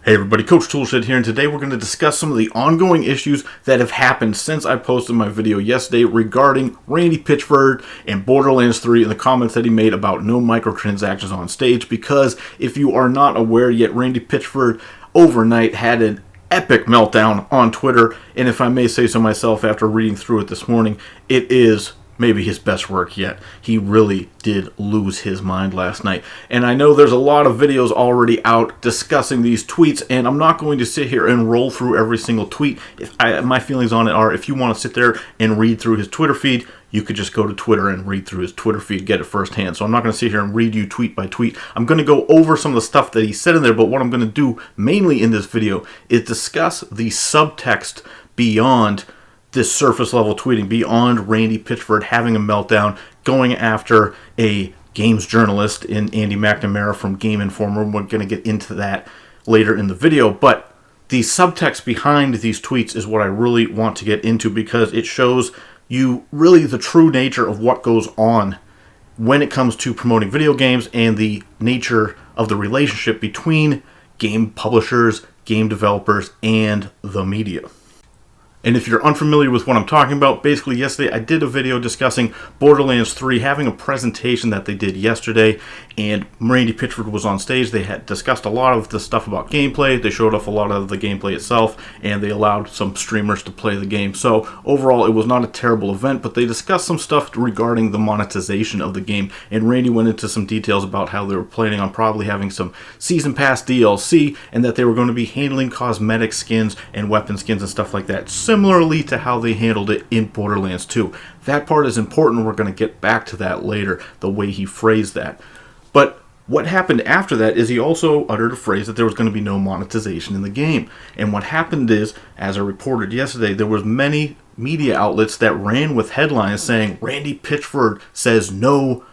Hey everybody, Coach Toolshed here, and today we're going to discuss some of the ongoing issues that have happened since I posted my video yesterday regarding Randy Pitchford and Borderlands 3 and the comments that he made about no microtransactions on stage. Because if you are not aware yet, Randy Pitchford overnight had an epic meltdown on Twitter, and if I may say so myself after reading through it this morning, it is maybe his best work yet. He really did lose his mind last night. And I know there's a lot of videos already out discussing these tweets, and I'm not going to sit here and roll through every single tweet. My feelings on it are, if you want to sit there and read through his Twitter feed, you could just go to Twitter and read through his Twitter feed, get it firsthand. So I'm not going to sit here and read you tweet by tweet. I'm going to go over some of the stuff that he said in there, but what I'm going to do mainly in this video is discuss the subtext beyond this surface level tweeting, beyond Randy Pitchford having a meltdown, going after a games journalist in Andy McNamara from Game Informer. We're going to get into that later in the video, but the subtext behind these tweets is what I really want to get into, because it shows you really the true nature of what goes on when it comes to promoting video games and the nature of the relationship between game publishers, game developers, and the media. And if you're unfamiliar with what I'm talking about, basically yesterday I did a video discussing Borderlands 3, having a presentation that they did yesterday, and Randy Pitchford was on stage. They had discussed a lot of the stuff about gameplay. They showed off a lot of the gameplay itself, and they allowed some streamers to play the game. So overall, it was not a terrible event, but they discussed some stuff regarding the monetization of the game, and Randy went into some details about how they were planning on probably having some Season Pass DLC, and that they were going to be handling cosmetic skins and weapon skins and stuff like that, similarly to how they handled it in Borderlands 2. That part is important. We're going to get back to that later, the way he phrased that. But what happened after that is he also uttered a phrase that there was going to be no monetization in the game. And what happened is, as I reported yesterday, there was many media outlets that ran with headlines saying Randy Pitchford says no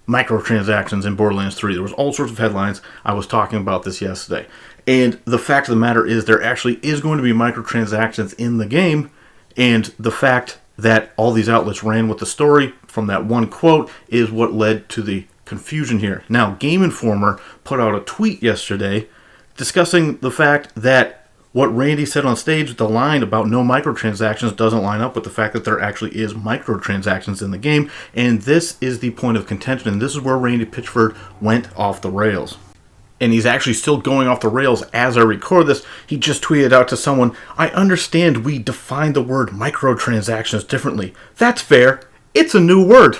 microtransactions in Borderlands 3. There was all sorts of headlines. I was talking about this yesterday. And the fact of the matter is there actually is going to be microtransactions in the game, and the fact that all these outlets ran with the story from that one quote is what led to the confusion here. Now, Game Informer put out a tweet yesterday discussing the fact that what Randy said on stage with the line about no microtransactions doesn't line up with the fact that there actually is microtransactions in the game, and this is the point of contention, and this is where Randy Pitchford went off the rails. And he's actually still going off the rails as I record this. He just tweeted out to someone, "I understand we define the word microtransactions differently. That's fair. It's a new word."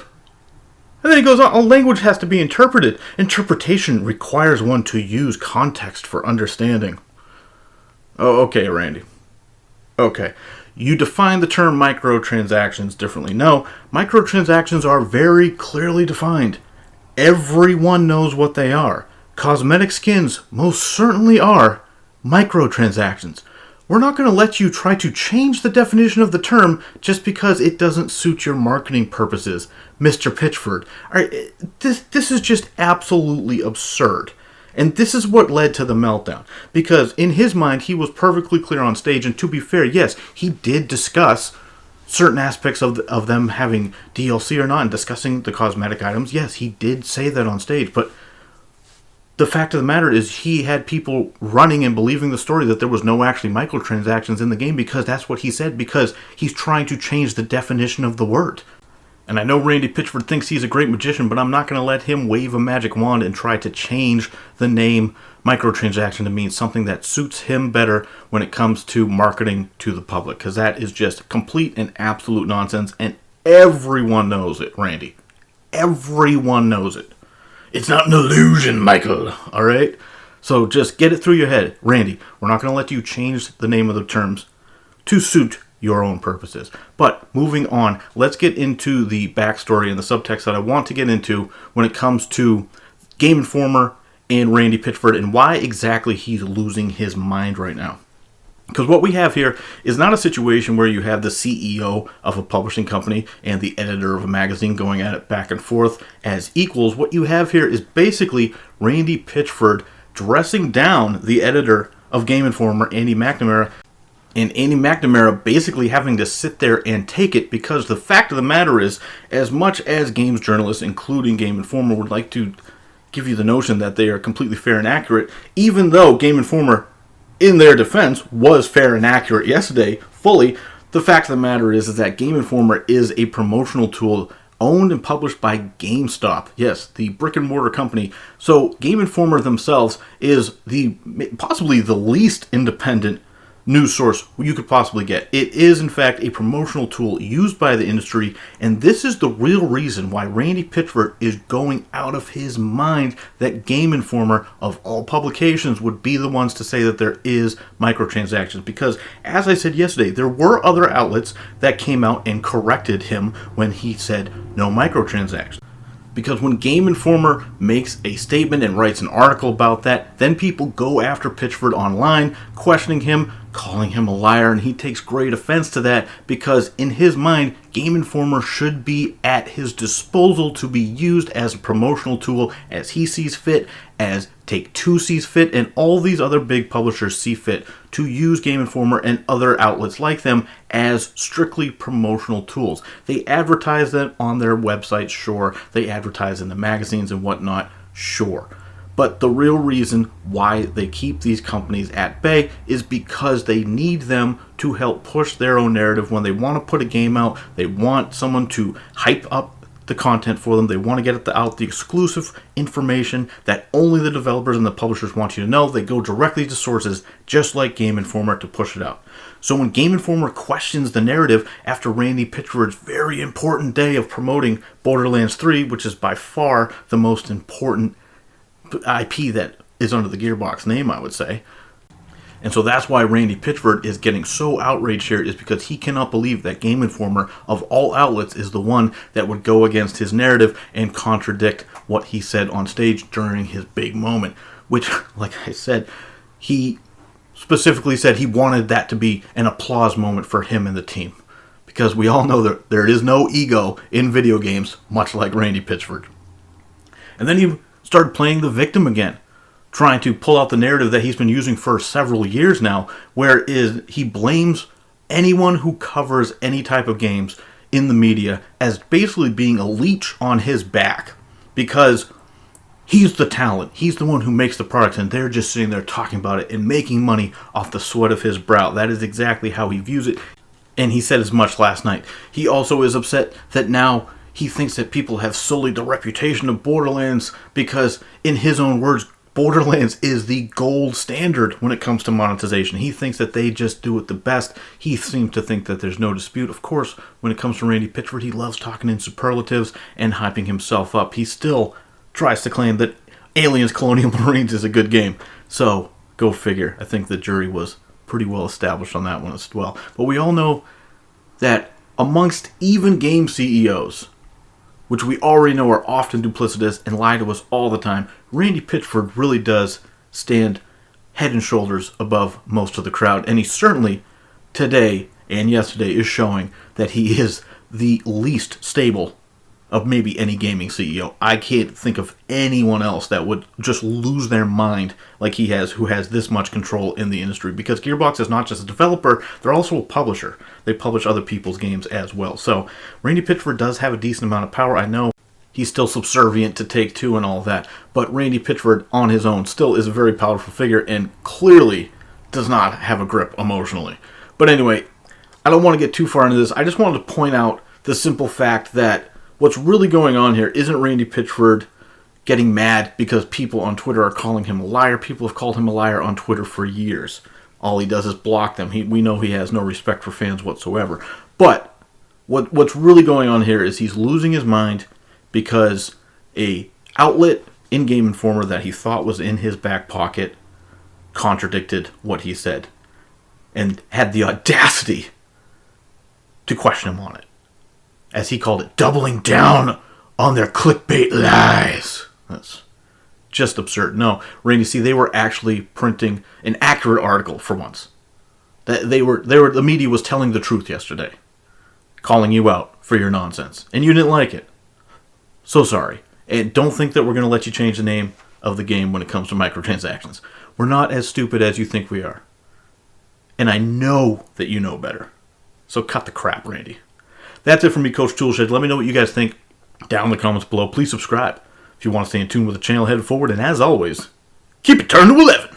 And then he goes on, "A language has to be interpreted. Interpretation requires one to use context for understanding." Oh, okay, Randy. Okay. You define the term microtransactions differently. No, microtransactions are very clearly defined. Everyone knows what they are. Cosmetic skins most certainly are microtransactions. We're not going to let you try to change the definition of the term just because it doesn't suit your marketing purposes, Mr. Pitchford. All right, this is just absolutely absurd. And this is what led to the meltdown. Because in his mind, he was perfectly clear on stage. And to be fair, yes, he did discuss certain aspects of them having DLC or not, and discussing the cosmetic items. Yes, he did say that on stage. But the fact of the matter is he had people running and believing the story that there was no actually microtransactions in the game, because that's what he said, because he's trying to change the definition of the word. And I know Randy Pitchford thinks he's a great magician, but I'm not going to let him wave a magic wand and try to change the name microtransaction to mean something that suits him better when it comes to marketing to the public, because that is just complete and absolute nonsense, and everyone knows it, Randy. Everyone knows it. It's not an illusion, Michael, all right? So just get it through your head. Randy, we're not going to let you change the name of the terms to suit your own purposes. But moving on, let's get into the backstory and the subtext that I want to get into when it comes to Game Informer and Randy Pitchford and why exactly he's losing his mind right now. Because what we have here is not a situation where you have the CEO of a publishing company and the editor of a magazine going at it back and forth as equals. What you have here is basically Randy Pitchford dressing down the editor of Game Informer, Andy McNamara, and Andy McNamara basically having to sit there and take it, because the fact of the matter is, as much as games journalists, including Game Informer, would like to give you the notion that they are completely fair and accurate, even though Game Informer in their defense, was fair and accurate yesterday, fully. The fact of the matter is that Game Informer is a promotional tool owned and published by GameStop. Yes, the brick and mortar company. So Game Informer themselves is possibly the least independent news source you could possibly get. It is, in fact, a promotional tool used by the industry, and this is the real reason why Randy Pitchford is going out of his mind that Game Informer, of all publications, would be the ones to say that there is microtransactions. Because, as I said yesterday, there were other outlets that came out and corrected him when he said no microtransactions. Because when Game Informer makes a statement and writes an article about that, then people go after Pitchford online, questioning him, calling him a liar, and he takes great offense to that because in his mind, Game Informer should be at his disposal to be used as a promotional tool as he sees fit, as Take-Two sees fit, and all these other big publishers see fit to use Game Informer and other outlets like them as strictly promotional tools. They advertise them on their websites, sure. They advertise in the magazines and whatnot, sure. But the real reason why they keep these companies at bay is because they need them to help push their own narrative. When they want to put a game out, they want someone to hype up the content for them. They want to get out the exclusive information that only the developers and the publishers want you to know. They go directly to sources just like Game Informer to push it out. So when Game Informer questions the narrative after Randy Pitchford's very important day of promoting Borderlands 3, which is by far the most important IP that is under the Gearbox name, I would say. And so that's why Randy Pitchford is getting so outraged here, is because he cannot believe that Game Informer, of all outlets, is the one that would go against his narrative and contradict what he said on stage during his big moment. Which, like I said, he specifically said he wanted that to be an applause moment for him and the team. Because we all know that there is no ego in video games, much like Randy Pitchford. And then he started playing the victim again, trying to pull out the narrative that he's been using for several years now, where he blames anyone who covers any type of games in the media as basically being a leech on his back, because he's the talent, he's the one who makes the products, and they're just sitting there talking about it and making money off the sweat of his brow. That is exactly how he views it, and he said as much last night. He also is upset that now he thinks that people have sullied the reputation of Borderlands because, in his own words, Borderlands is the gold standard when it comes to monetization. He thinks that they just do it the best. He seems to think that there's no dispute. Of course, when it comes to Randy Pitchford, he loves talking in superlatives and hyping himself up. He still tries to claim that Aliens Colonial Marines is a good game. So, go figure. I think the jury was pretty well established on that one as well. But we all know that amongst even game CEOs, which we already know are often duplicitous and lie to us all the time, Randy Pitchford really does stand head and shoulders above most of the crowd. And he certainly, today and yesterday, is showing that he is the least stable of maybe any gaming CEO. I can't think of anyone else that would just lose their mind like he has, who has this much control in the industry. Because Gearbox is not just a developer, they're also a publisher. They publish other people's games as well. So Randy Pitchford does have a decent amount of power. I know he's still subservient to Take-Two and all that, but Randy Pitchford on his own still is a very powerful figure and clearly does not have a grip emotionally. But anyway, I don't want to get too far into this. I just wanted to point out the simple fact that what's really going on here isn't Randy Pitchford getting mad because people on Twitter are calling him a liar. People have called him a liar on Twitter for years. All he does is block them. We know he has no respect for fans whatsoever. But what's really going on here is he's losing his mind because a outlet in Game Informer that he thought was in his back pocket contradicted what he said and had the audacity to question him on it. As he called it, doubling down on their clickbait lies. That's just absurd. No, Randy, see, they were actually printing an accurate article for once. The media was telling the truth yesterday, calling you out for your nonsense, and you didn't like it. So sorry. And don't think that we're going to let you change the name of the game when it comes to microtransactions. We're not as stupid as you think we are. And I know that you know better. So cut the crap, Randy. That's it from me, Coach Toolshed. Let me know what you guys think down in the comments below. Please subscribe if you want to stay in tune with the channel headed forward. And as always, keep it turned to 11.